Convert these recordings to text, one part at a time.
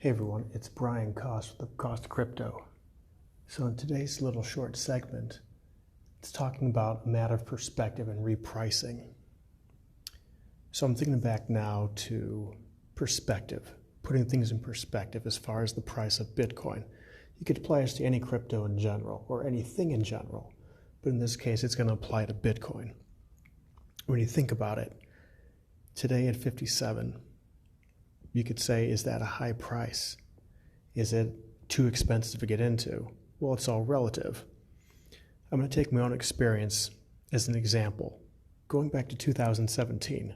Hey everyone, it's Brian Cost with the Cost of Crypto. So in today's little short segment, it's talking about a matter of perspective and repricing. So I'm thinking back now to perspective, putting things in perspective as far as the price of Bitcoin. You could apply this to any crypto in general or anything in general, but in this case it's going to apply to Bitcoin. When you think about it, today at 57, you could say, is that a high price? Is it too expensive to get into? Well, it's all relative. I'm going to take my own experience as an example. Going back to 2017,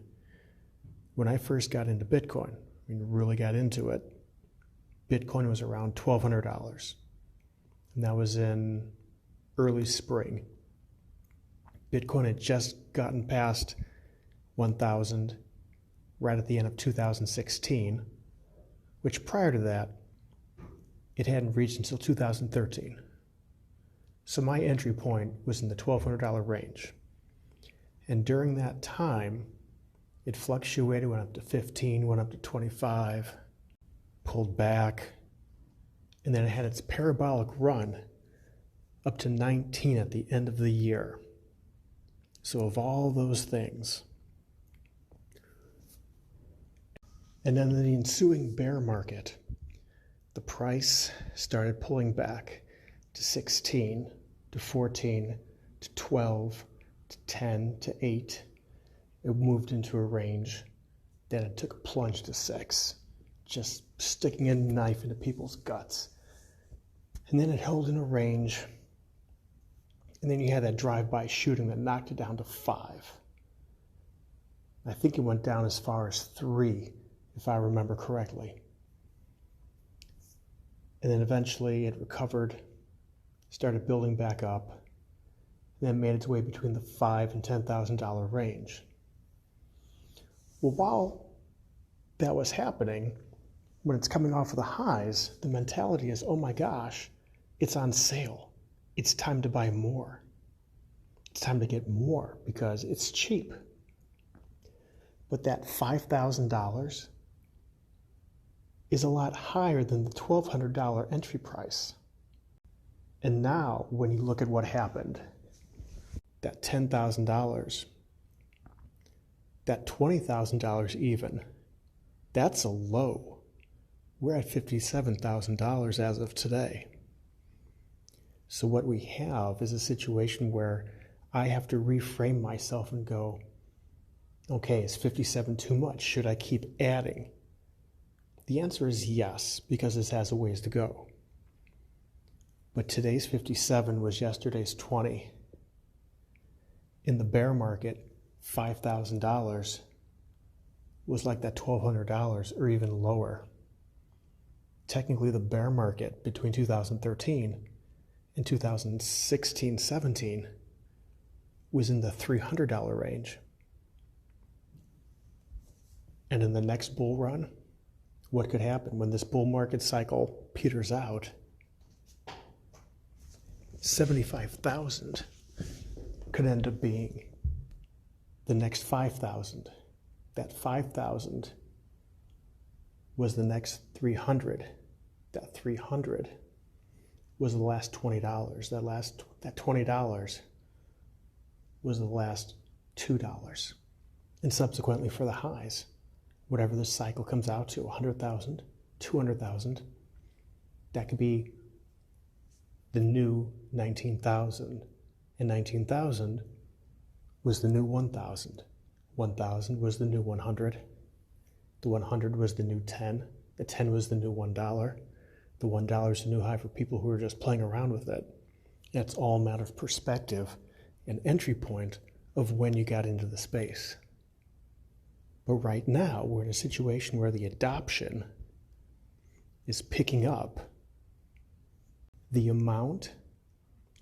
when I first got into Bitcoin, really got into it, Bitcoin was around $1,200. And that was in early spring. Bitcoin had just gotten past 1,000 right at the end of 2016, which prior to that, it hadn't reached until 2013. So my entry point was in the $1,200 range. And during that time, it fluctuated, went up to 15, went up to 25, pulled back, and then it had its parabolic run up to 19 at the end of the year. So of all those things, and then in the ensuing bear market, the price started pulling back to 16, to 14, to 12, to 10, to 8. It moved into a range. Then it took a plunge to 6, just sticking a knife into people's guts. And then it held in a range. And then you had that drive-by shooting that knocked it down to 5. I think it went down as far as 3. If I remember correctly. And then eventually it recovered, started building back up, and then made its way between the $5,000 and $10,000 range. Well, while that was happening, when it's coming off of the highs, the mentality is, oh my gosh, it's on sale. It's time to buy more. It's time to get more because it's cheap. But that $5,000 is a lot higher than the $1,200 entry price. And now, when you look at what happened, that $10,000, that $20,000 even, that's a low. We're at $57,000 as of today. So what we have is a situation where I have to reframe myself and go, okay, is 57 too much? Should I keep adding? The answer is yes, because this has a ways to go. But today's 57 was yesterday's 20. In the bear market, $5,000 was like that $1,200 or even lower. Technically, the bear market between 2013 and 2016-17 was in the $300 range. And in the next bull run, what could happen when this bull market cycle peters out? 75,000 could end up being the next 5,000. That 5,000 was the next 300. That 300 was the last $20. That $20 was the last $2. And subsequently for the highs, whatever the cycle comes out to, 100,000, 200,000, that could be the new 19,000. And 19,000 was the new 1,000. 1,000 was the new 100. The 100 was the new 10. The 10 was the new $1. The $1 is the new high for people who are just playing around with it. That's all a matter of perspective and entry point of when you got into the space. But right now, we're in a situation where the adoption is picking up. The amount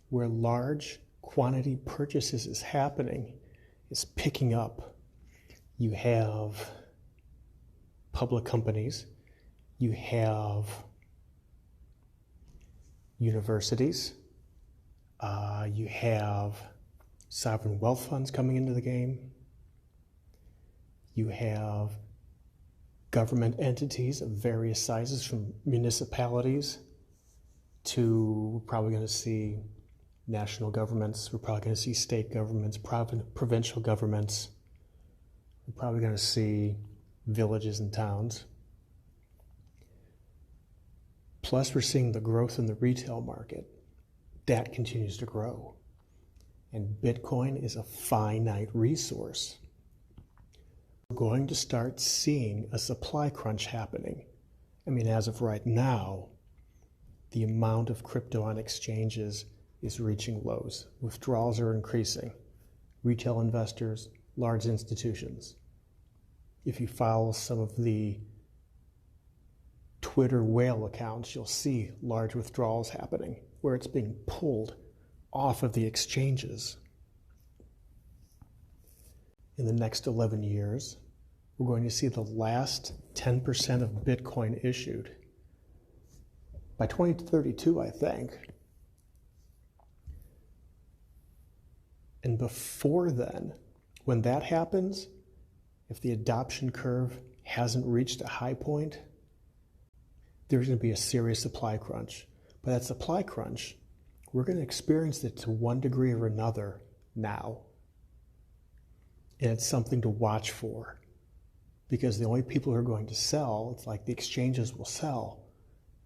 where large quantity purchases is happening is picking up. You have public companies, you have universities, you have sovereign wealth funds coming into the game. You have government entities of various sizes, from municipalities to, we're probably going to see national governments, we're probably going to see state governments, provincial governments, we're probably going to see villages and towns. Plus, we're seeing the growth in the retail market. That continues to grow. And Bitcoin is a finite resource. We're going to start seeing a supply crunch happening. I mean, as of right now, the amount of crypto on exchanges is reaching lows. Withdrawals are increasing. Retail investors, large institutions. If you follow some of the Twitter whale accounts, you'll see large withdrawals happening where it's being pulled off of the exchanges. In the next 11 years, we're going to see the last 10% of Bitcoin issued. By 2032, I think. And before then, when that happens, if the adoption curve hasn't reached a high point, there's going to be a serious supply crunch. But that supply crunch, we're going to experience it to one degree or another now. And it's something to watch for. Because the only people who are going to sell, it's like the exchanges will sell,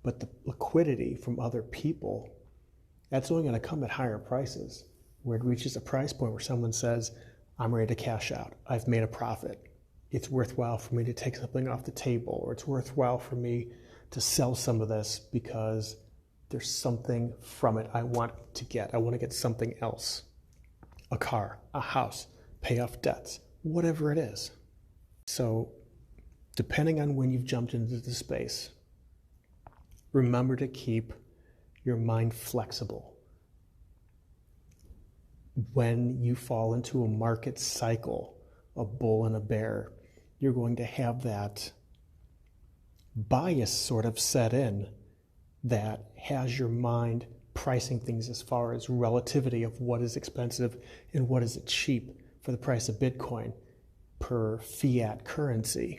but the liquidity from other people, that's only going to come at higher prices, where it reaches a price point where someone says, I'm ready to cash out. I've made a profit. It's worthwhile for me to take something off the table, or it's worthwhile for me to sell some of this because there's something from it I want to get. I want to get something else. A car, a house, pay off debts, whatever it is. So, depending on when you've jumped into the space, remember to keep your mind flexible. When you fall into a market cycle, a bull and a bear, you're going to have that bias sort of set in that has your mind pricing things as far as relativity of what is expensive and what is cheap for the price of Bitcoin per fiat currency.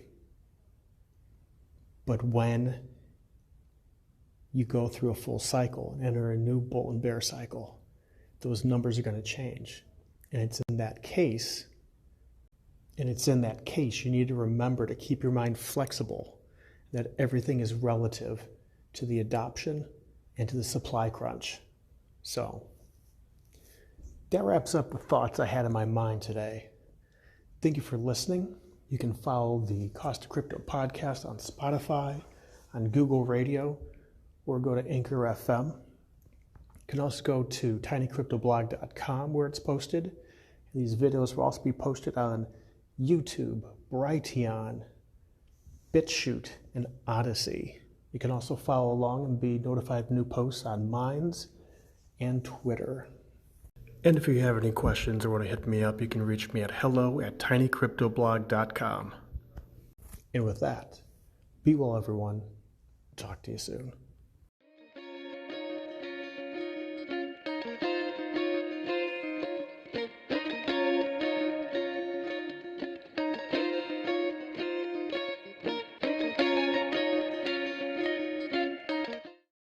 But when you go through a full cycle and enter a new bull and bear cycle, those numbers are going to change. And it's in that case you need to remember to keep your mind flexible, that everything is relative to the adoption and to the supply crunch. So that wraps up the thoughts I had in my mind today. Thank you for listening. You can follow the Cost of Crypto podcast on Spotify, on Google Radio, or go to Anchor FM. You can also go to TINYCRYPTOBLOG.com where it's posted. These videos will also be posted on YouTube, Brighteon, BitChute, and Odyssey. You can also follow along and be notified of new posts on Minds and Twitter. And if you have any questions or want to hit me up, you can reach me at hello@tinycryptoblog.com. And with that, be well, everyone. Talk to you soon.